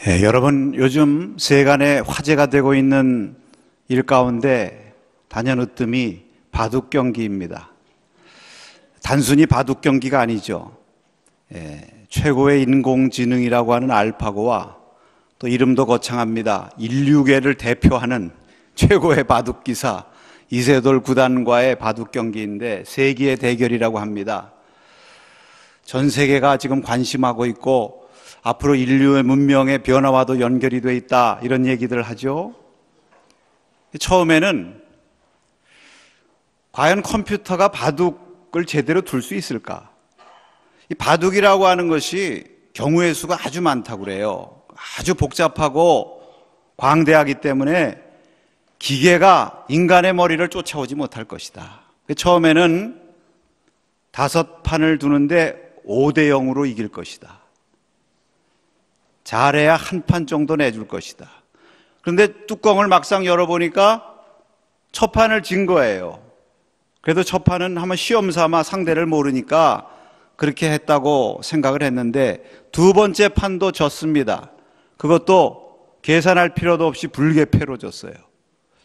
여러분, 요즘 세간에 화제가 되고 있는 일 가운데 단연으뜸이 바둑 경기입니다. 단순히 바둑 경기가 아니죠. 최고의 인공지능이라고 하는 알파고와 또 이름도 거창합니다. 인류계를 대표하는 최고의 바둑 기사 이세돌 구단과의 바둑 경기인데 세기의 대결이라고 합니다. 전 세계가 지금 관심하고 있고 앞으로 인류의 문명의 변화와도 연결이 돼 있다, 이런 얘기들을 하죠. 처음에는 과연 컴퓨터가 바둑을 제대로 둘 수 있을까? 이 바둑이라고 하는 것이 경우의 수가 아주 많다고 그래요. 아주 복잡하고 광대하기 때문에 기계가 인간의 머리를 쫓아오지 못할 것이다. 처음에는 5판을 두는데 5대 0으로 이길 것이다. 잘해야 한 판 정도 내줄 것이다. 그런데 뚜껑을 막상 열어보니까 첫 판을 진 거예요. 그래도 첫 판은 한번 시험 삼아 상대를 모르니까 그렇게 했다고 생각을 했는데 두 번째 판도 졌습니다. 그것도 계산할 필요도 없이 불계패로 졌어요.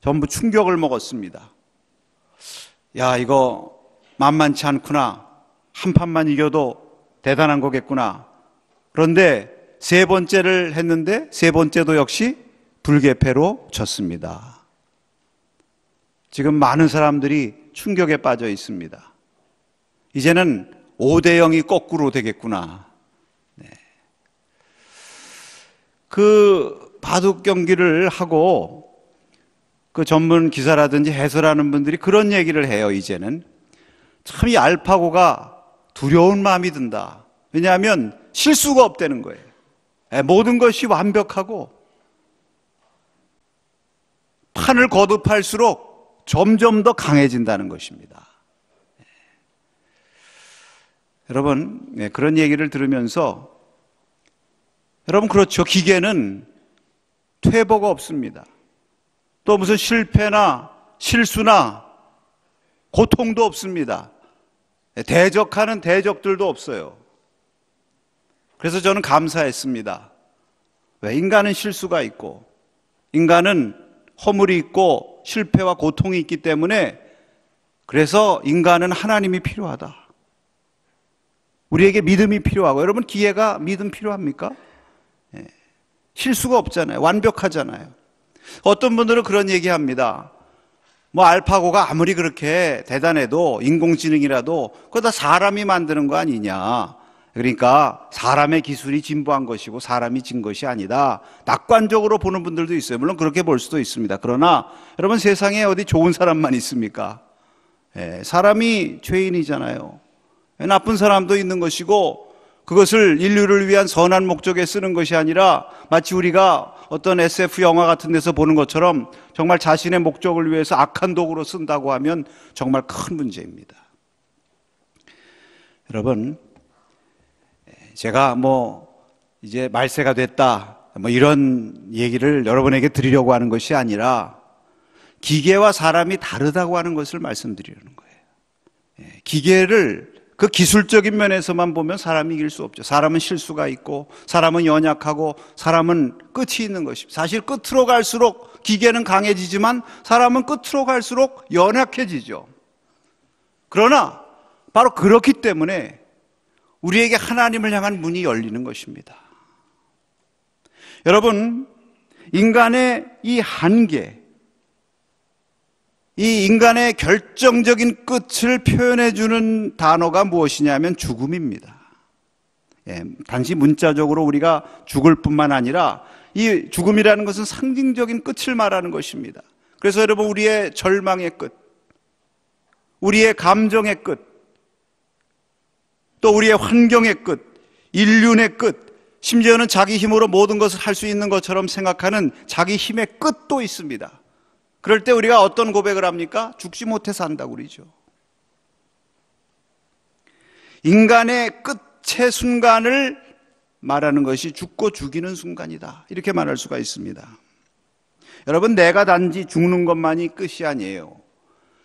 전부 충격을 먹었습니다. 야, 이거 만만치 않구나. 한 판만 이겨도 대단한 거겠구나. 그런데 세 번째를 했는데 세 번째도 역시 불계패로 졌습니다. 지금 많은 사람들이 충격에 빠져 있습니다. 이제는 5대 0이 거꾸로 되겠구나. 그 바둑 경기를 하고 그 전문 기사라든지 해설하는 분들이 그런 얘기를 해요. 이제는 참 이 알파고가 두려운 마음이 든다. 왜냐하면 실수가 없다는 거예요. 모든 것이 완벽하고 판을 거듭할수록 점점 더 강해진다는 것입니다. 여러분, 그런 얘기를 들으면서 여러분, 그렇죠. 기계는 퇴보가 없습니다. 또 무슨 실패나 실수나 고통도 없습니다. 대적하는 대적들도 없어요. 그래서 저는 감사했습니다. 왜? 인간은 실수가 있고 인간은 허물이 있고 실패와 고통이 있기 때문에 그래서 인간은 하나님이 필요하다. 우리에게 믿음이 필요하고, 여러분, 기계가 믿음 필요합니까? 실수가 없잖아요. 완벽하잖아요. 어떤 분들은 그런 얘기합니다. 뭐 알파고가 아무리 그렇게 대단해도 인공지능이라도 그거 다 사람이 만드는 거 아니냐. 그러니까 사람의 기술이 진보한 것이고 사람이 진 것이 아니다. 낙관적으로 보는 분들도 있어요. 물론 그렇게 볼 수도 있습니다. 그러나 여러분, 세상에 어디 좋은 사람만 있습니까? 사람이 죄인이잖아요. 나쁜 사람도 있는 것이고 그것을 인류를 위한 선한 목적에 쓰는 것이 아니라 마치 우리가 어떤 SF 영화 같은 데서 보는 것처럼 정말 자신의 목적을 위해서 악한 도구로 쓴다고 하면 정말 큰 문제입니다. 여러분, 제가 이제 말세가 됐다, 이런 얘기를 여러분에게 드리려고 하는 것이 아니라 기계와 사람이 다르다고 하는 것을 말씀드리려는 거예요. 기계를 그 기술적인 면에서만 보면 사람이 이길 수 없죠. 사람은 실수가 있고 사람은 연약하고 사람은 끝이 있는 것입니다. 사실 끝으로 갈수록 기계는 강해지지만 사람은 끝으로 갈수록 연약해지죠. 그러나 바로 그렇기 때문에 우리에게 하나님을 향한 문이 열리는 것입니다. 여러분, 인간의 이 한계, 이 인간의 결정적인 끝을 표현해주는 단어가 무엇이냐면 죽음입니다. 단지 문자적으로 우리가 죽을 뿐만 아니라 이 죽음이라는 것은 상징적인 끝을 말하는 것입니다. 그래서 여러분, 우리의 절망의 끝, 우리의 감정의 끝, 또 우리의 환경의 끝, 인륜의 끝, 심지어는 자기 힘으로 모든 것을 할 수 있는 것처럼 생각하는 자기 힘의 끝도 있습니다. 그럴 때 우리가 어떤 고백을 합니까? 죽지 못해 산다고 그러죠. 인간의 끝의 순간을 말하는 것이 죽고 죽이는 순간이다, 이렇게 말할 수가 있습니다. 여러분, 내가 단지 죽는 것만이 끝이 아니에요.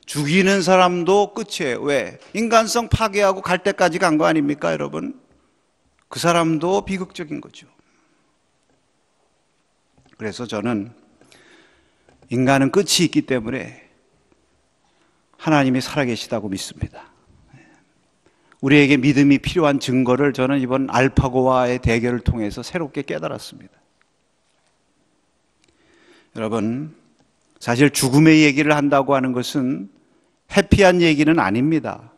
죽이는 사람도 끝이에요. 왜? 인간성 파괴하고 갈 때까지 간 거 아닙니까, 여러분? 그 사람도 비극적인 거죠. 그래서 저는 인간은 끝이 있기 때문에 하나님이 살아계시다고 믿습니다. 우리에게 믿음이 필요한 증거를 저는 이번 알파고와의 대결을 통해서 새롭게 깨달았습니다. 여러분, 사실 죽음의 얘기를 한다고 하는 것은 해피한 얘기는 아닙니다.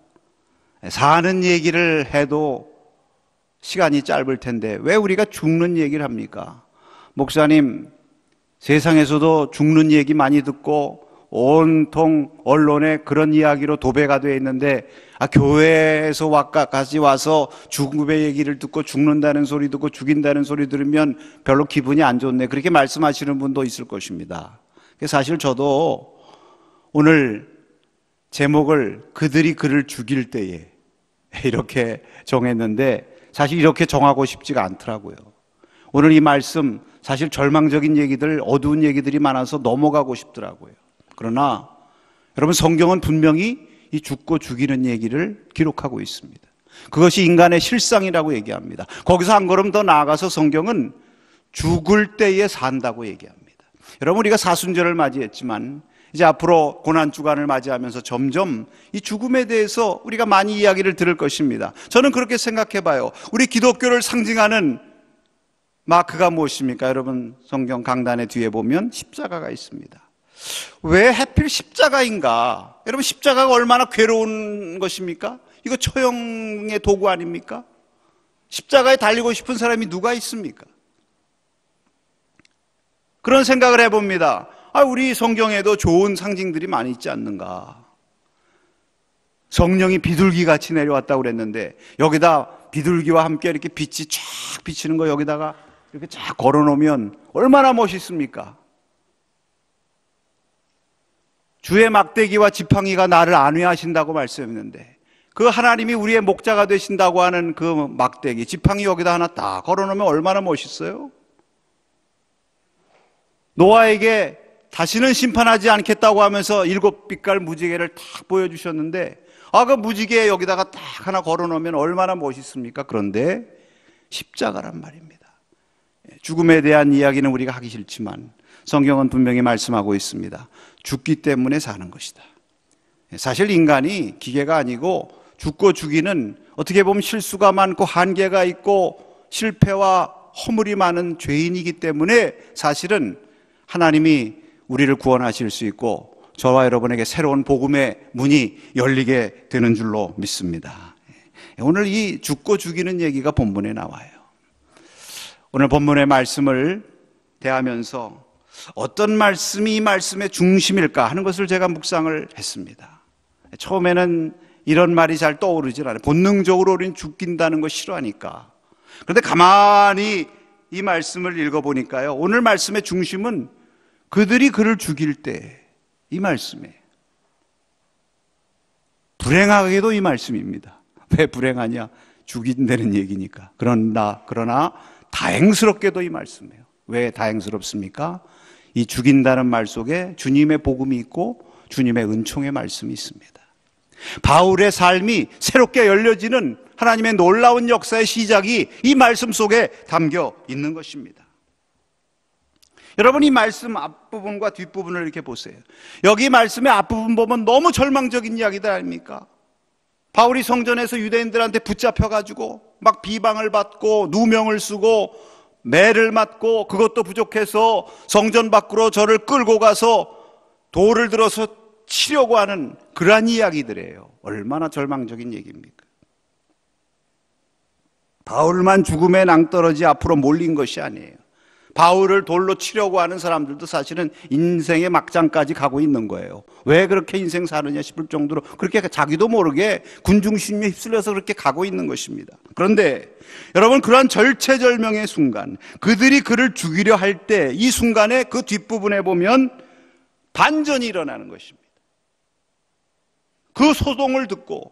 사는 얘기를 해도 시간이 짧을 텐데 왜 우리가 죽는 얘기를 합니까? 목사님, 세상에서도 죽는 얘기 많이 듣고 온통 언론에 그런 이야기로 도배가 되어 있는데 교회에서 와까지 와서 죽음의 얘기를 듣고 죽는다는 소리 듣고 죽인다는 소리 들으면 별로 기분이 안 좋네, 그렇게 말씀하시는 분도 있을 것입니다. 사실 저도 오늘 제목을 그들이 그를 죽일 때에 이렇게 정했는데 사실 이렇게 정하고 싶지가 않더라고요. 오늘 이 말씀 사실 절망적인 얘기들, 어두운 얘기들이 많아서 넘어가고 싶더라고요. 그러나 여러분, 성경은 분명히 이 죽고 죽이는 얘기를 기록하고 있습니다. 그것이 인간의 실상이라고 얘기합니다. 거기서 한 걸음 더 나아가서 성경은 죽을 때에 산다고 얘기합니다. 여러분, 우리가 사순절을 맞이했지만 이제 앞으로 고난주간을 맞이하면서 점점 이 죽음에 대해서 우리가 많이 이야기를 들을 것입니다. 저는 그렇게 생각해 봐요. 우리 기독교를 상징하는 마크가 무엇입니까? 여러분, 성경 강단의 뒤에 보면 십자가가 있습니다. 왜 하필 십자가인가? 여러분, 십자가가 얼마나 괴로운 것입니까? 이거 처형의 도구 아닙니까? 십자가에 달리고 싶은 사람이 누가 있습니까? 그런 생각을 해봅니다. 우리 성경에도 좋은 상징들이 많이 있지 않는가? 성령이 비둘기같이 내려왔다고 그랬는데 여기다 비둘기와 함께 이렇게 빛이 쫙 비치는 거 여기다가 이렇게 쫙 걸어놓으면 얼마나 멋있습니까? 주의 막대기와 지팡이가 나를 안위하신다고 말씀했는데 그 하나님이 우리의 목자가 되신다고 하는 그 막대기, 지팡이 여기다 하나 딱 걸어놓으면 얼마나 멋있어요? 노아에게 다시는 심판하지 않겠다고 하면서 7빛깔 무지개를 딱 보여주셨는데 그 무지개 여기다가 딱 하나 걸어놓으면 얼마나 멋있습니까? 그런데 십자가란 말입니다. 죽음에 대한 이야기는 우리가 하기 싫지만 성경은 분명히 말씀하고 있습니다. 죽기 때문에 사는 것이다. 사실 인간이 기계가 아니고 죽고 죽이는, 어떻게 보면 실수가 많고 한계가 있고 실패와 허물이 많은 죄인이기 때문에 사실은 하나님이 우리를 구원하실 수 있고 저와 여러분에게 새로운 복음의 문이 열리게 되는 줄로 믿습니다. 오늘 이 죽고 죽이는 얘기가 본문에 나와요. 오늘 본문의 말씀을 대하면서 어떤 말씀이 이 말씀의 중심일까 하는 것을 제가 묵상을 했습니다. 처음에는 이런 말이 잘 떠오르질 않아요. 본능적으로 우리는 죽긴다는 거 싫어하니까. 그런데 가만히 이 말씀을 읽어보니까요, 오늘 말씀의 중심은 그들이 그를 죽일 때, 이 말씀이에요. 불행하게도 이 말씀입니다. 왜 불행하냐? 죽인다는 얘기니까. 그러나 다행스럽게도 이 말씀이에요. 왜 다행스럽습니까? 이 죽인다는 말 속에 주님의 복음이 있고 주님의 은총의 말씀이 있습니다. 바울의 삶이 새롭게 열려지는 하나님의 놀라운 역사의 시작이 이 말씀 속에 담겨 있는 것입니다. 여러분, 이 말씀 앞부분과 뒷부분을 이렇게 보세요. 여기 말씀의 앞부분 보면 너무 절망적인 이야기들 아닙니까? 바울이 성전에서 유대인들한테 붙잡혀가지고 막 비방을 받고 누명을 쓰고 매를 맞고 그것도 부족해서 성전 밖으로 저를 끌고 가서 돌을 들어서 치려고 하는 그러한 이야기들이에요. 얼마나 절망적인 얘기입니까? 바울만 죽음의 낭떠러지 앞으로 몰린 것이 아니에요. 바울을 돌로 치려고 하는 사람들도 사실은 인생의 막장까지 가고 있는 거예요. 왜 그렇게 인생 사느냐 싶을 정도로 그렇게 자기도 모르게 군중심리에 휩쓸려서 그렇게 가고 있는 것입니다. 그런데 여러분, 그러한 절체절명의 순간, 그들이 그를 죽이려 할 때 이 순간에 그 뒷부분에 보면 반전이 일어나는 것입니다. 그 소동을 듣고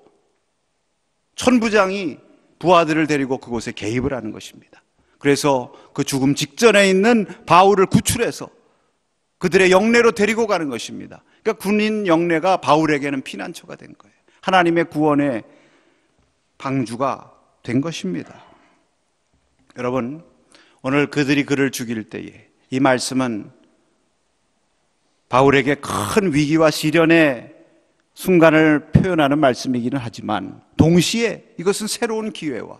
천부장이 부하들을 데리고 그곳에 개입을 하는 것입니다. 그래서 그 죽음 직전에 있는 바울을 구출해서 그들의 영내로 데리고 가는 것입니다. 그러니까 군인 영내가 바울에게는 피난처가 된 거예요. 하나님의 구원의 방주가 된 것입니다. 여러분, 오늘 그들이 그를 죽일 때에 이 말씀은 바울에게 큰 위기와 시련의 순간을 표현하는 말씀이기는 하지만 동시에 이것은 새로운 기회와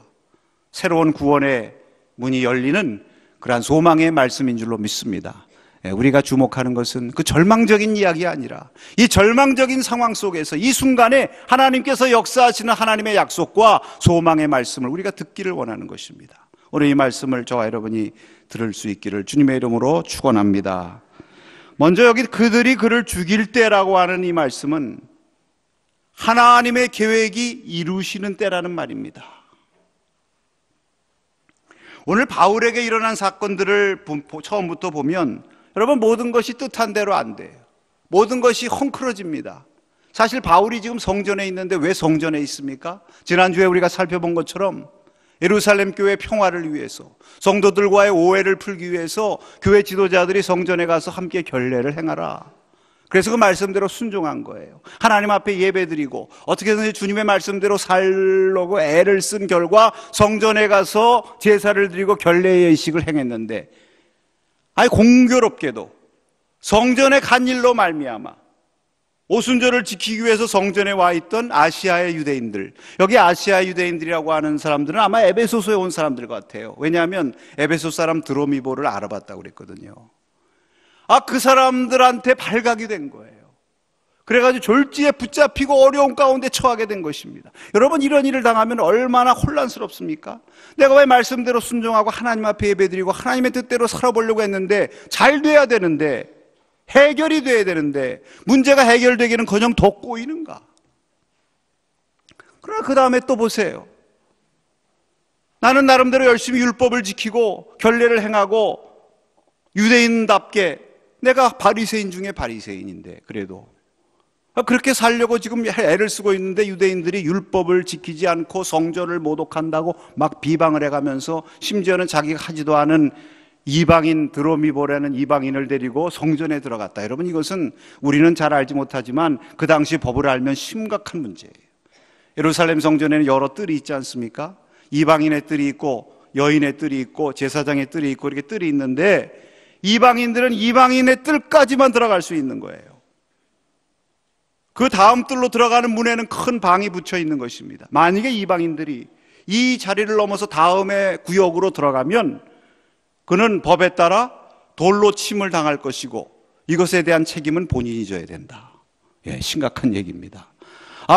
새로운 구원의 문이 열리는 그러한 소망의 말씀인 줄로 믿습니다. 우리가 주목하는 것은 그 절망적인 이야기가 아니라 이 절망적인 상황 속에서 이 순간에 하나님께서 역사하시는 하나님의 약속과 소망의 말씀을 우리가 듣기를 원하는 것입니다. 오늘 이 말씀을 저와 여러분이 들을 수 있기를 주님의 이름으로 축원합니다. 먼저 여기 그들이 그를 죽일 때라고 하는 이 말씀은 하나님의 계획이 이루시는 때라는 말입니다. 오늘 바울에게 일어난 사건들을 처음부터 보면 여러분 모든 것이 뜻한 대로 안 돼요. 모든 것이 헝클어집니다. 사실 바울이 지금 성전에 있는데 왜 성전에 있습니까? 지난주에 우리가 살펴본 것처럼 예루살렘 교회 평화를 위해서 성도들과의 오해를 풀기 위해서 교회 지도자들이 성전에 가서 함께 결례를 행하라. 그래서 그 말씀대로 순종한 거예요. 하나님 앞에 예배드리고 어떻게든지 주님의 말씀대로 살려고 애를 쓴 결과 성전에 가서 제사를 드리고 결례의 의식을 행했는데 공교롭게도 성전에 간 일로 말미암아 오순절을 지키기 위해서 성전에 와 있던 아시아의 유대인들, 여기 아시아 유대인들이라고 하는 사람들은 아마 에베소서에 온 사람들 같아요. 왜냐하면 에베소 사람 드로미보를 알아봤다고 그랬거든요. 그 사람들한테 발각이 된 거예요. 그래가지고 졸지에 붙잡히고 어려운 가운데 처하게 된 것입니다. 여러분 이런 일을 당하면 얼마나 혼란스럽습니까? 내가 왜 말씀대로 순종하고 하나님 앞에 예배드리고 하나님의 뜻대로 살아보려고 했는데 잘 돼야 되는데 해결이 돼야 되는데 문제가 해결되기는커녕 더 꼬이는가? 그러나 그 다음에 또 보세요. 나는 나름대로 열심히 율법을 지키고 결례를 행하고 유대인답게 내가 바리새인 중에 바리새인인데 그래도 그렇게 살려고 지금 애를 쓰고 있는데 유대인들이 율법을 지키지 않고 성전을 모독한다고 막 비방을 해가면서 심지어는 자기가 하지도 않은 이방인 드로미보라는 이방인을 데리고 성전에 들어갔다. 여러분 이것은 우리는 잘 알지 못하지만 그 당시 법을 알면 심각한 문제예요. 예루살렘 성전에는 여러 뜰이 있지 않습니까? 이방인의 뜰이 있고 여인의 뜰이 있고 제사장의 뜰이 있고 이렇게 뜰이 있는데 이방인들은 이방인의 뜰까지만 들어갈 수 있는 거예요. 그 다음 뜰로 들어가는 문에는 큰 방이 붙여 있는 것입니다. 만약에 이방인들이 이 자리를 넘어서 다음의 구역으로 들어가면 그는 법에 따라 돌로 침을 당할 것이고 이것에 대한 책임은 본인이 져야 된다. 심각한 얘기입니다.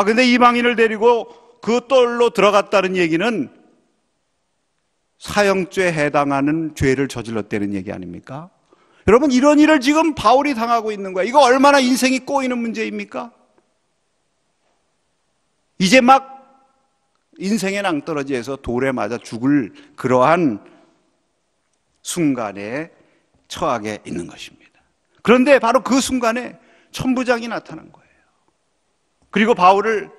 근데 이방인을 데리고 그 뜰로 들어갔다는 얘기는 사형죄에 해당하는 죄를 저질렀다는 얘기 아닙니까? 여러분 이런 일을 지금 바울이 당하고 있는 거예요. 이거 얼마나 인생이 꼬이는 문제입니까? 이제 막 인생의 낭떠러지에서 돌에 맞아 죽을 그러한 순간에 처하게 있는 것입니다. 그런데 바로 그 순간에 천부장이 나타난 거예요. 그리고 바울을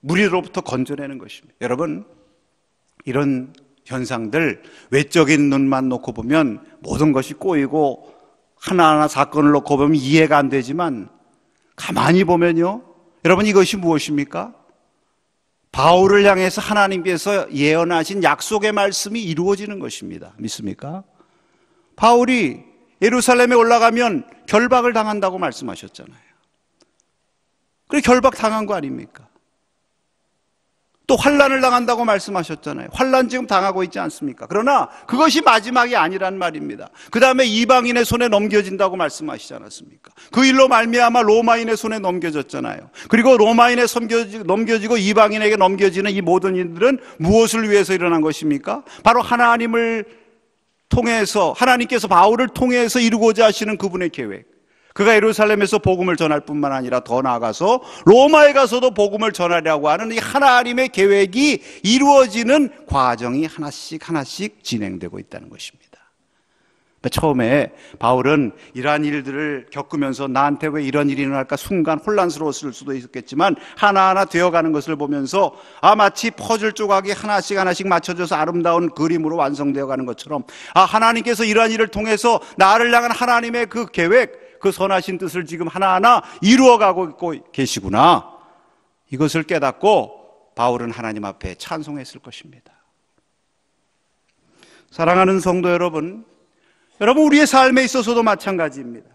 무리로부터 건져내는 것입니다. 여러분 이런 현상들 외적인 눈만 놓고 보면 모든 것이 꼬이고 하나하나 사건을 놓고 보면 이해가 안 되지만 가만히 보면요 여러분 이것이 무엇입니까? 바울을 향해서 하나님께서 예언하신 약속의 말씀이 이루어지는 것입니다. 믿습니까? 바울이 예루살렘에 올라가면 결박을 당한다고 말씀하셨잖아요. 그래 결박 당한 거 아닙니까? 또 환난을 당한다고 말씀하셨잖아요. 환난 지금 당하고 있지 않습니까? 그러나 그것이 마지막이 아니란 말입니다. 그 다음에 이방인의 손에 넘겨진다고 말씀하시지 않았습니까? 그 일로 말미암아 로마인의 손에 넘겨졌잖아요. 그리고 로마인에 넘겨지고 이방인에게 넘겨지는 이 모든 일들은 무엇을 위해서 일어난 것입니까? 바로 하나님을 통해서 하나님께서 바울을 통해서 이루고자 하시는 그분의 계획. 그가 예루살렘에서 복음을 전할 뿐만 아니라 더 나아가서 로마에 가서도 복음을 전하려고 하는 이 하나님의 계획이 이루어지는 과정이 하나씩 하나씩 진행되고 있다는 것입니다. 처음에 바울은 이러한 일들을 겪으면서 나한테 왜 이런 일이 일어날까 순간 혼란스러웠을 수도 있었겠지만 하나하나 되어가는 것을 보면서 마치 퍼즐 조각이 하나씩 하나씩 맞춰져서 아름다운 그림으로 완성되어가는 것처럼 하나님께서 이러한 일을 통해서 나를 향한 하나님의 그 계획, 그 선하신 뜻을 지금 하나하나 이루어가고 있고 계시구나. 이것을 깨닫고 바울은 하나님 앞에 찬송했을 것입니다. 사랑하는 성도 여러분, 여러분, 우리의 삶에 있어서도 마찬가지입니다.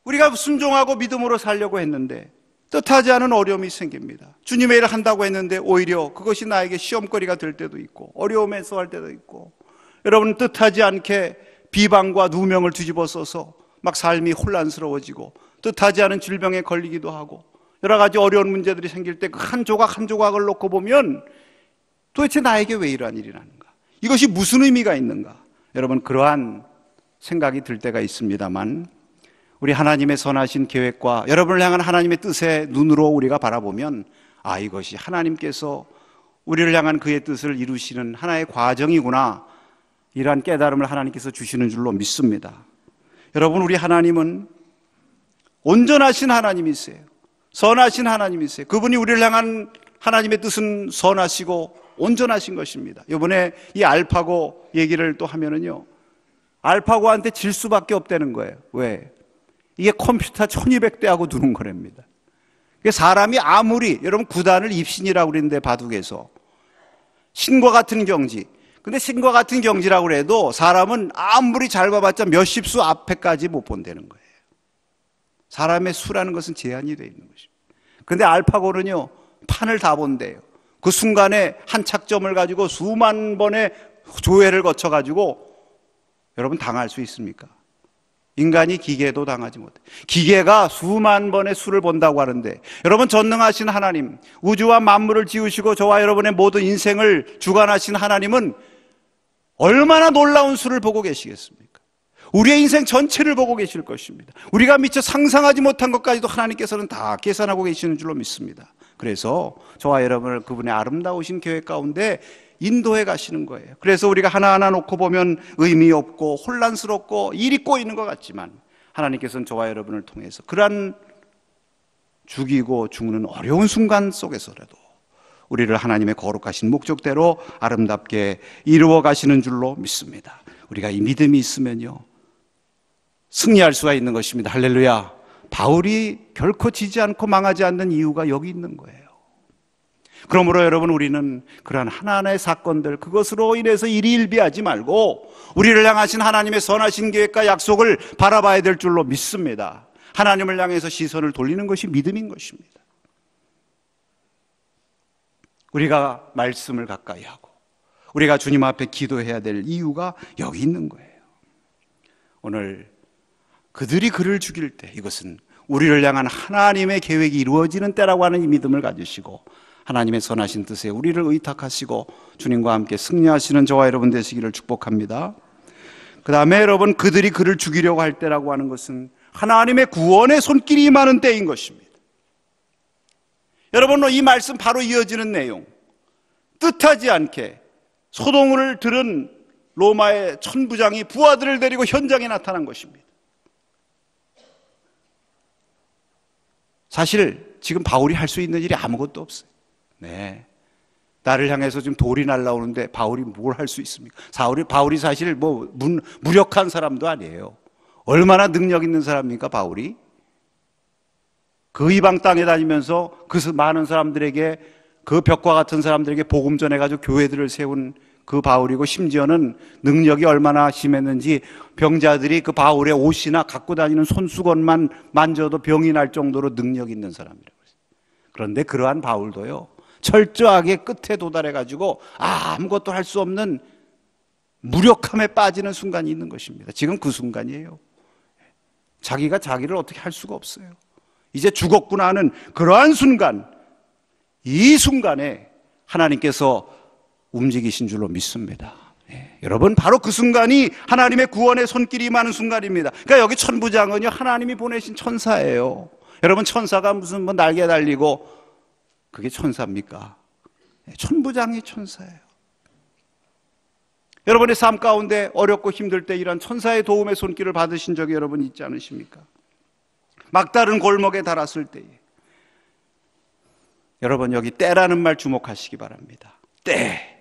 우리가 순종하고 믿음으로 살려고 했는데 뜻하지 않은 어려움이 생깁니다. 주님의 일을 한다고 했는데 오히려 그것이 나에게 시험거리가 될 때도 있고 어려움에 처할 때도 있고, 여러분, 뜻하지 않게 비방과 누명을 뒤집어 써서 막 삶이 혼란스러워지고 뜻하지 않은 질병에 걸리기도 하고 여러 가지 어려운 문제들이 생길 때 그 한 조각 한 조각을 놓고 보면 도대체 나에게 왜 이러한 일이 나는가? 이것이 무슨 의미가 있는가? 여러분, 그러한 생각이 들 때가 있습니다만, 우리 하나님의 선하신 계획과 여러분을 향한 하나님의 뜻의 눈으로 우리가 바라보면, 이것이 하나님께서 우리를 향한 그의 뜻을 이루시는 하나의 과정이구나, 이러한 깨달음을 하나님께서 주시는 줄로 믿습니다. 여러분, 우리 하나님은 온전하신 하나님이세요. 선하신 하나님이세요. 그분이 우리를 향한 하나님의 뜻은 선하시고 온전하신 것입니다. 이번에 이 알파고 얘기를 또 하면은요, 알파고한테 질 수밖에 없다는 거예요. 왜? 이게 컴퓨터 1200대하고 두는 거랍니다. 사람이 아무리, 여러분, 구단을 입신이라고 그러는데 바둑에서 신과 같은 경지, 근데 신과 같은 경지라고 그래도 사람은 아무리 잘 봐봤자 몇십 수 앞에까지 못 본다는 거예요. 사람의 수라는 것은 제한이 되어 있는 것입니다. 근데 알파고는요, 판을 다 본대요. 그 순간에 한 착점을 가지고 수만 번의 조회를 거쳐가지고, 여러분, 당할 수 있습니까? 인간이 기계도 당하지 못해. 기계가 수만 번의 수를 본다고 하는데, 여러분, 전능하신 하나님, 우주와 만물을 지으시고 저와 여러분의 모든 인생을 주관하신 하나님은 얼마나 놀라운 수를 보고 계시겠습니까? 우리의 인생 전체를 보고 계실 것입니다. 우리가 미처 상상하지 못한 것까지도 하나님께서는 다 계산하고 계시는 줄로 믿습니다. 그래서 저와 여러분을 그분의 아름다우신 계획 가운데 인도해 가시는 거예요. 그래서 우리가 하나하나 놓고 보면 의미 없고 혼란스럽고 일이 꼬이는 것 같지만, 하나님께서는 저와 여러분을 통해서 그러한 죽이고 죽는 어려운 순간 속에서라도 우리를 하나님의 거룩하신 목적대로 아름답게 이루어 가시는 줄로 믿습니다. 우리가 이 믿음이 있으면요, 승리할 수가 있는 것입니다. 할렐루야. 바울이 결코 지지 않고 망하지 않는 이유가 여기 있는 거예요. 그러므로 여러분, 우리는 그러한 하나하나의 사건들, 그것으로 인해서 일희일비하지 말고 우리를 향하신 하나님의 선하신 계획과 약속을 바라봐야 될 줄로 믿습니다. 하나님을 향해서 시선을 돌리는 것이 믿음인 것입니다. 우리가 말씀을 가까이 하고 우리가 주님 앞에 기도해야 될 이유가 여기 있는 거예요. 오늘 그들이 그를 죽일 때, 이것은 우리를 향한 하나님의 계획이 이루어지는 때라고 하는 이 믿음을 가지시고 하나님의 선하신 뜻에 우리를 의탁하시고 주님과 함께 승리하시는 저와 여러분 되시기를 축복합니다. 그 다음에 여러분, 그들이 그를 죽이려고 할 때라고 하는 것은 하나님의 구원의 손길이 임하는 때인 것입니다. 여러분, 이 말씀 바로 이어지는 내용, 뜻하지 않게 소동을 들은 로마의 천부장이 부하들을 데리고 현장에 나타난 것입니다. 사실 지금 바울이 할 수 있는 일이 아무것도 없어요. 네, 나를 향해서 지금 돌이 날라오는데 바울이 뭘 할 수 있습니까? 바울이 사실 무력한 사람도 아니에요. 얼마나 능력 있는 사람입니까, 바울이? 그 이방 땅에 다니면서 그 많은 사람들에게, 그 벽과 같은 사람들에게 복음 전해가지고 교회들을 세운 그 바울이고, 심지어는 능력이 얼마나 심했는지 병자들이 그 바울의 옷이나 갖고 다니는 손수건만 만져도 병이 날 정도로 능력 있는 사람이라고 했어요. 그런데 그러한 바울도요, 철저하게 끝에 도달해가지고 아무것도 할 수 없는 무력함에 빠지는 순간이 있는 것입니다. 지금 그 순간이에요. 자기가 자기를 어떻게 할 수가 없어요. 이제 죽었구나 하는 그러한 순간, 이 순간에 하나님께서 움직이신 줄로 믿습니다. 여러분, 바로 그 순간이 하나님의 구원의 손길이 임하는 순간입니다. 그러니까 여기 천부장은요, 하나님이 보내신 천사예요. 여러분, 천사가 무슨 날개 달리고 그게 천사입니까? 천부장이 천사예요. 여러분의 삶 가운데 어렵고 힘들 때 이런 천사의 도움의 손길을 받으신 적이 여러분 있지 않으십니까? 막다른 골목에 달았을 때에, 여러분, 여기 때라는 말 주목하시기 바랍니다. 때.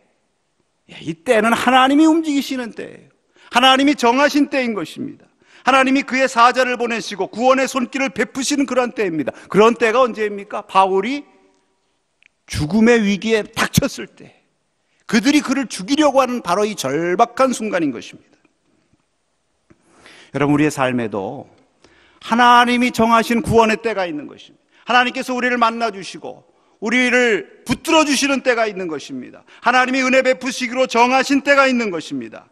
이 때는 하나님이 움직이시는 때예요. 하나님이 정하신 때인 것입니다. 하나님이 그의 사자를 보내시고 구원의 손길을 베푸시는 그런 때입니다. 그런 때가 언제입니까? 바울이 죽음의 위기에 닥쳤을 때, 그들이 그를 죽이려고 하는 바로 이 절박한 순간인 것입니다. 여러분, 우리의 삶에도 하나님이 정하신 구원의 때가 있는 것입니다. 하나님께서 우리를 만나주시고 우리를 붙들어 주시는 때가 있는 것입니다. 하나님이 은혜 베푸시기로 정하신 때가 있는 것입니다.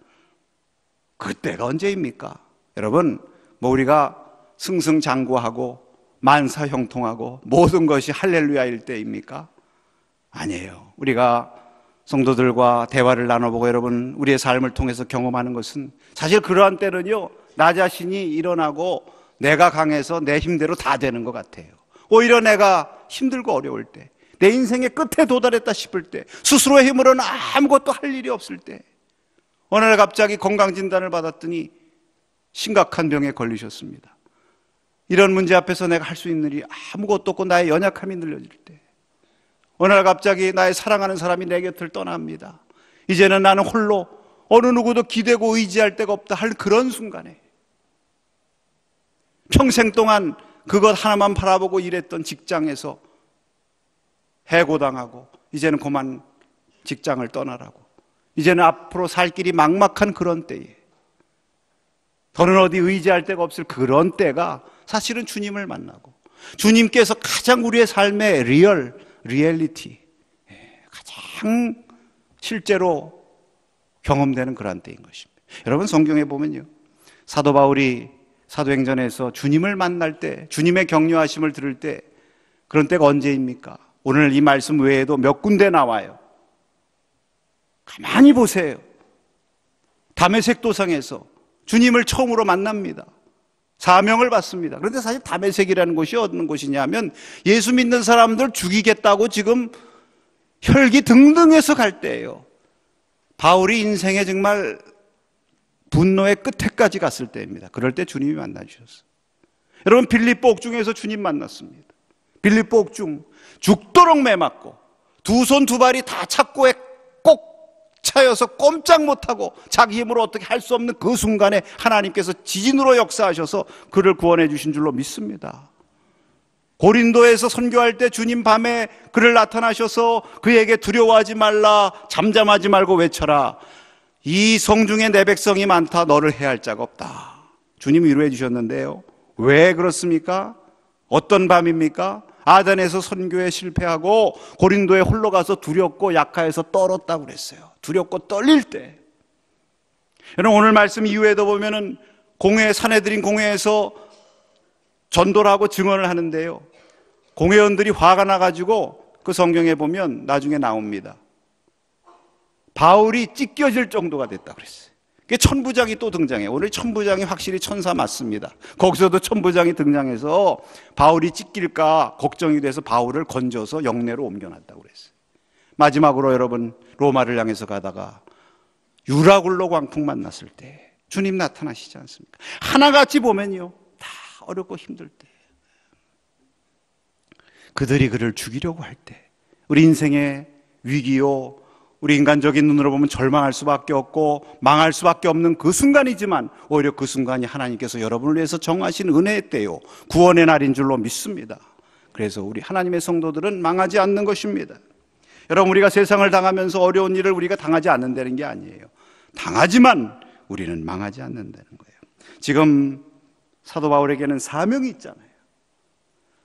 그 때가 언제입니까? 여러분, 우리가 승승장구하고 만사형통하고 모든 것이 할렐루야일 때입니까? 아니에요. 우리가 성도들과 대화를 나눠보고 여러분, 우리의 삶을 통해서 경험하는 것은 사실 그러한 때는요, 나 자신이 일어나고 내가 강해서 내 힘대로 다 되는 것 같아요. 오히려 내가 힘들고 어려울 때, 내 인생의 끝에 도달했다 싶을 때, 스스로의 힘으로는 아무것도 할 일이 없을 때, 어느 날 갑자기 건강진단을 받았더니 심각한 병에 걸리셨습니다. 이런 문제 앞에서 내가 할 수 있는 일이 아무것도 없고 나의 연약함이 늘려질 때, 어느 날 갑자기 나의 사랑하는 사람이 내 곁을 떠납니다. 이제는 나는 홀로 어느 누구도 기대고 의지할 데가 없다 할 그런 순간에, 평생 동안 그것 하나만 바라보고 일했던 직장에서 해고당하고 이제는 그만 직장을 떠나라고, 이제는 앞으로 살 길이 막막한 그런 때에, 더는 어디 의지할 데가 없을 그런 때가 사실은 주님을 만나고 주님께서 가장 우리의 삶의 리얼리티, 가장 실제로 경험되는 그런 때인 것입니다. 여러분, 성경에 보면요, 사도 바울이 사도행전에서 주님을 만날 때, 주님의 격려하심을 들을 때, 그런 때가 언제입니까? 오늘 이 말씀 외에도 몇 군데 나와요. 가만히 보세요. 다메섹 도상에서 주님을 처음으로 만납니다. 사명을 받습니다. 그런데 사실 다메섹이라는 곳이 어느 곳이냐면 예수 믿는 사람들 죽이겠다고 지금 혈기 등등해서 갈 때예요. 바울이 인생에 정말 분노의 끝에까지 갔을 때입니다. 그럴 때 주님이 만나주셨어요. 여러분, 빌립보 옥중에서 주님 만났습니다. 빌립보 옥중, 죽도록 매맞고 두 손 두 발이 다 착고에 꼭 차여서 꼼짝 못하고 자기 힘으로 어떻게 할 수 없는 그 순간에 하나님께서 지진으로 역사하셔서 그를 구원해 주신 줄로 믿습니다. 고린도에서 선교할 때 주님 밤에 그를 나타나셔서 그에게 두려워하지 말라, 잠잠하지 말고 외쳐라. 이 성중에 내 백성이 많다. 너를 해할 자가 없다. 주님이 위로해 주셨는데요. 왜 그렇습니까? 어떤 밤입니까? 아덴에서 선교에 실패하고 고린도에 홀로 가서 두렵고 약하여서 떨었다고 그랬어요. 두렵고 떨릴 때. 여러분, 오늘 말씀 이후에도 보면은 사내들인 공회에서 전도를 하고 증언을 하는데요, 공회원들이 화가 나가지고 그 성경에 보면 나중에 나옵니다. 바울이 찢겨질 정도가 됐다 그랬어요. 그게 천부장이 또 등장해요. 오늘 천부장이 확실히 천사 맞습니다. 거기서도 천부장이 등장해서 바울이 찢길까 걱정이 돼서 바울을 건져서 영내로 옮겨놨다고 그랬어요. 마지막으로 여러분, 로마를 향해서 가다가 유라굴로 광풍 만났을 때 주님 나타나시지 않습니까? 하나같이 보면요, 다 어렵고 힘들 때, 그들이 그를 죽이려고 할 때, 우리 인생의 위기요, 우리 인간적인 눈으로 보면 절망할 수밖에 없고 망할 수밖에 없는 그 순간이지만 오히려 그 순간이 하나님께서 여러분을 위해서 정하신 은혜의 때요, 구원의 날인 줄로 믿습니다. 그래서 우리 하나님의 성도들은 망하지 않는 것입니다. 여러분, 우리가 세상을 당하면서 어려운 일을 우리가 당하지 않는다는 게 아니에요. 당하지만 우리는 망하지 않는다는 거예요. 지금 사도 바울에게는 사명이 있잖아요.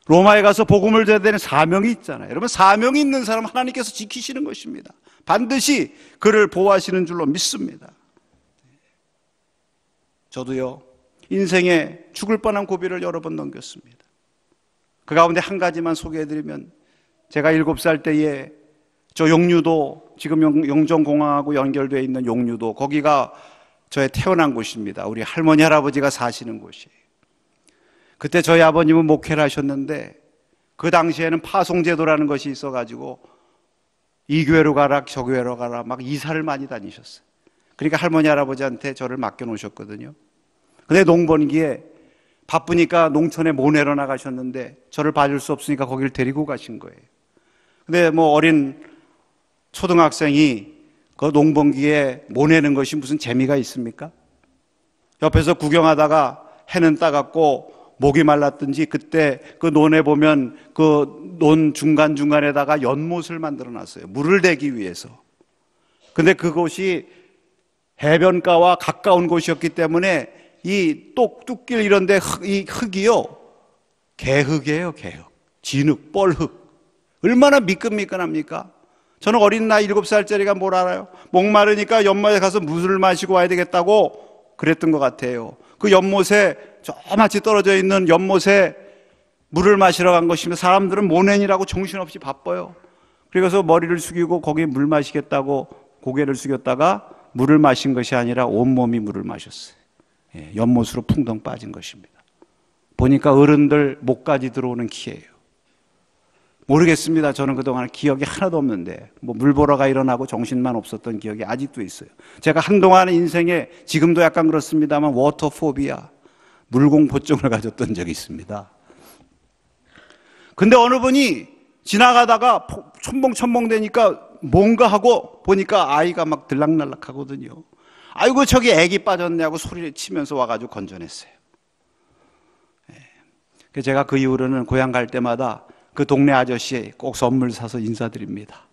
로마에 가서 복음을 전해야 되는 사명이 있잖아요. 여러분, 사명이 있는 사람 하나님께서 지키시는 것입니다. 반드시 그를 보호하시는 줄로 믿습니다. 저도요, 인생에 죽을 뻔한 고비를 여러 번 넘겼습니다. 그 가운데 한 가지만 소개해드리면, 제가 7살 때에 저 용류도, 지금 영정공항하고 연결되어 있는 용류도, 거기가 저의 태어난 곳입니다. 우리 할머니 할아버지가 사시는 곳이에요. 그때 저희 아버님은 목회를 하셨는데 그 당시에는 파송제도라는 것이 있어가지고 이 교회로 가라 저 교회로 가라 막 이사를 많이 다니셨어요. 그러니까 할머니 할아버지한테 저를 맡겨놓으셨거든요. 근데 농번기에 바쁘니까 농촌에 모내러 나가셨는데 저를 봐줄 수 없으니까 거기를 데리고 가신 거예요. 근데 어린 초등학생이 그 농번기에 모내는 것이 무슨 재미가 있습니까? 옆에서 구경하다가 해는 따갑고 목이 말랐든지, 그때 그 논에 보면 그 논 중간중간에다가 연못을 만들어 놨어요. 물을 대기 위해서. 근데 그곳이 해변가와 가까운 곳이었기 때문에 이 뚝길 이런데 이 흙이요, 개흙이에요. 개흙, 진흙, 뻘흙. 얼마나 미끈미끈합니까? 저는 어린 나이 7살짜리가 뭘 알아요? 목마르니까 연못에 가서 물을 마시고 와야 되겠다고 그랬던 것 같아요. 그 연못에, 저마치 떨어져 있는 연못에 물을 마시러 간 것이면 사람들은 모낸이라고 정신없이 바빠요. 그래서 머리를 숙이고 거기에 물 마시겠다고 고개를 숙였다가 물을 마신 것이 아니라 온몸이 물을 마셨어요. 연못으로 풍덩 빠진 것입니다. 보니까 어른들 목까지 들어오는 키예요. 모르겠습니다. 저는 그동안 기억이 하나도 없는데 물보라가 일어나고 정신만 없었던 기억이 아직도 있어요. 제가 한동안 인생에, 지금도 약간 그렇습니다만, 워터포비아, 물공포증을 가졌던 적이 있습니다. 근데 어느 분이 지나가다가 첨벙첨벙 되니까 뭔가 하고 보니까 아이가 막 들락날락 하거든요. 아이고 저기 애기 빠졌냐고 소리를 치면서 와가지고 건져냈어요. 제가 그 이후로는 고향 갈 때마다 그 동네 아저씨 꼭 선물 사서 인사드립니다.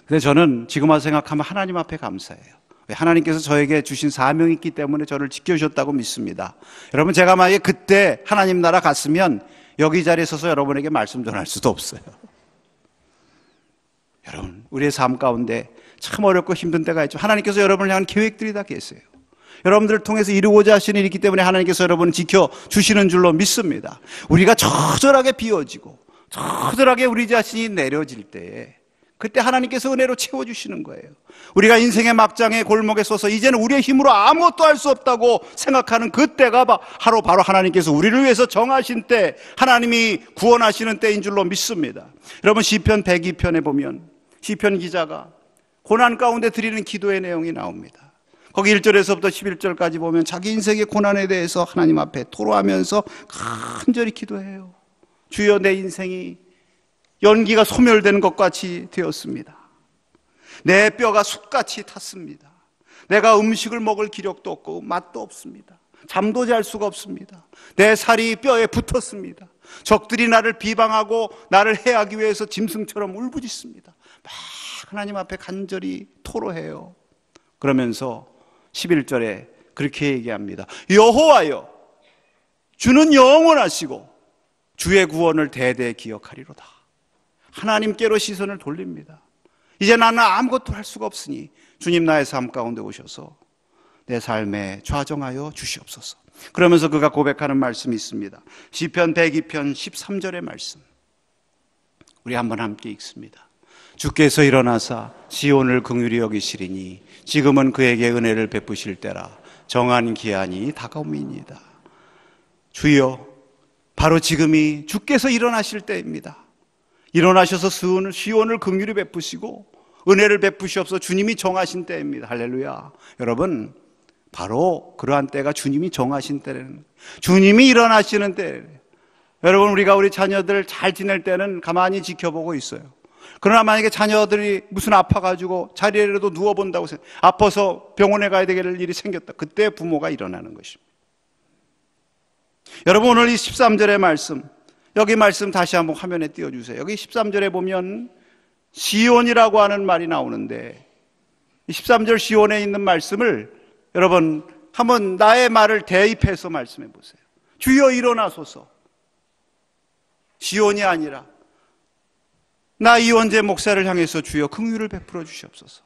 근데 저는 지금 와서 생각하면 하나님 앞에 감사해요. 하나님께서 저에게 주신 사명이 있기 때문에 저를 지켜주셨다고 믿습니다. 여러분, 제가 만약에 그때 하나님 나라 갔으면 여기 자리에 서서 여러분에게 말씀 전할 수도 없어요. 여러분, 우리의 삶 가운데 참 어렵고 힘든 때가 있죠. 하나님께서 여러분을 향한 계획들이 다 계세요. 여러분들을 통해서 이루고자 하시는 일이 있기 때문에 하나님께서 여러분을 지켜주시는 줄로 믿습니다. 우리가 처절하게 비워지고 처절하게 우리 자신이 내려질 때에 그때 하나님께서 은혜로 채워주시는 거예요. 우리가 인생의 막장에 골목에 서서 이제는 우리의 힘으로 아무것도 할 수 없다고 생각하는 그때가 바로 하나님께서 우리를 위해서 정하신 때, 하나님이 구원하시는 때인 줄로 믿습니다. 여러분, 시편 102편에 보면 시편 기자가 고난 가운데 드리는 기도의 내용이 나옵니다. 거기 1절에서부터 11절까지 보면 자기 인생의 고난에 대해서 하나님 앞에 토로하면서 간절히 기도해요. 주여, 내 인생이 연기가 소멸되는 것 같이 되었습니다. 내 뼈가 숯같이 탔습니다. 내가 음식을 먹을 기력도 없고 맛도 없습니다. 잠도 잘 수가 없습니다. 내 살이 뼈에 붙었습니다. 적들이 나를 비방하고 나를 해하기 위해서 짐승처럼 울부짖습니다. 막 하나님 앞에 간절히 토로해요. 그러면서 11절에 그렇게 얘기합니다. 여호와여, 주는 영원하시고 주의 구원을 대대 기억하리로다. 하나님께로 시선을 돌립니다. 이제 나는 아무것도 할 수가 없으니 주님 나의 삶 가운데 오셔서 내 삶에 좌정하여 주시옵소서. 그러면서 그가 고백하는 말씀이 있습니다. 시편 102편 13절의 말씀, 우리 한번 함께 읽습니다. 주께서 일어나사 시온을 긍휼히 여기시리니 지금은 그에게 은혜를 베푸실 때라. 정한 기한이 다가옴이니이다. 주여, 바로 지금이 주께서 일어나실 때입니다. 일어나셔서 시온을 긍휼히 베푸시고 은혜를 베푸시옵소서. 주님이 정하신 때입니다. 할렐루야. 여러분, 바로 그러한 때가 주님이 정하신 때라는, 주님이 일어나시는 때. 여러분, 우리가 우리 자녀들 잘 지낼 때는 가만히 지켜보고 있어요. 그러나 만약에 자녀들이 무슨 아파가지고 자리에라도 누워본다고 아파서 병원에 가야 될 일이 생겼다, 그때 부모가 일어나는 것입니다. 여러분, 오늘 이 13절의 말씀, 여기 말씀 다시 한번 화면에 띄워주세요. 여기 13절에 보면 시온이라고 하는 말이 나오는데, 13절 시온에 있는 말씀을 여러분 한번 나의 말을 대입해서 말씀해 보세요. 주여 일어나소서. 시온이 아니라 나 이원재 목사를 향해서 주여 긍휼을 베풀어 주시옵소서.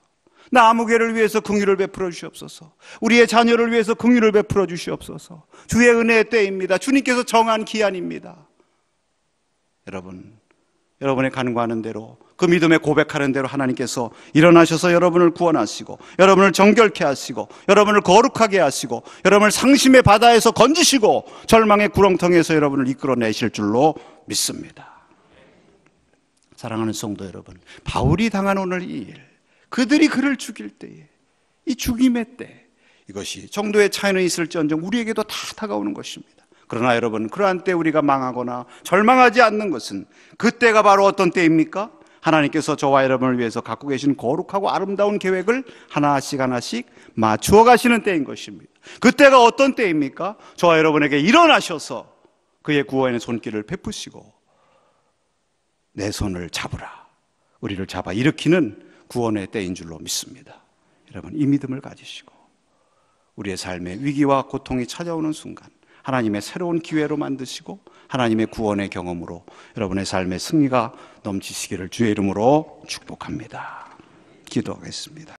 나 아무개를 위해서 긍휼을 베풀어 주시옵소서. 우리의 자녀를 위해서 긍휼을 베풀어 주시옵소서. 주의 은혜의 때입니다. 주님께서 정한 기한입니다. 여러분, 여러분의 간구하는 대로, 그 믿음에 고백하는 대로 하나님께서 일어나셔서 여러분을 구원하시고 여러분을 정결케 하시고 여러분을 거룩하게 하시고 여러분을 상심의 바다에서 건지시고 절망의 구렁텅이에서 여러분을 이끌어내실 줄로 믿습니다. 사랑하는 성도 여러분, 바울이 당한 오늘 이 일, 그들이 그를 죽일 때에, 이 죽임의 때, 이것이 정도의 차이는 있을지언정 우리에게도 다 다가오는 것입니다. 그러나 여러분, 그러한 때 우리가 망하거나 절망하지 않는 것은 그때가 바로 어떤 때입니까? 하나님께서 저와 여러분을 위해서 갖고 계신 거룩하고 아름다운 계획을 하나씩 하나씩 맞추어 가시는 때인 것입니다. 그때가 어떤 때입니까? 저와 여러분에게 일어나셔서 그의 구원의 손길을 베푸시고 내 손을 잡으라, 우리를 잡아 일으키는 구원의 때인 줄로 믿습니다. 여러분 이 믿음을 가지시고 우리의 삶에 위기와 고통이 찾아오는 순간 하나님의 새로운 기회로 만드시고 하나님의 구원의 경험으로 여러분의 삶의 승리가 넘치시기를 주의 이름으로 축복합니다. 기도하겠습니다.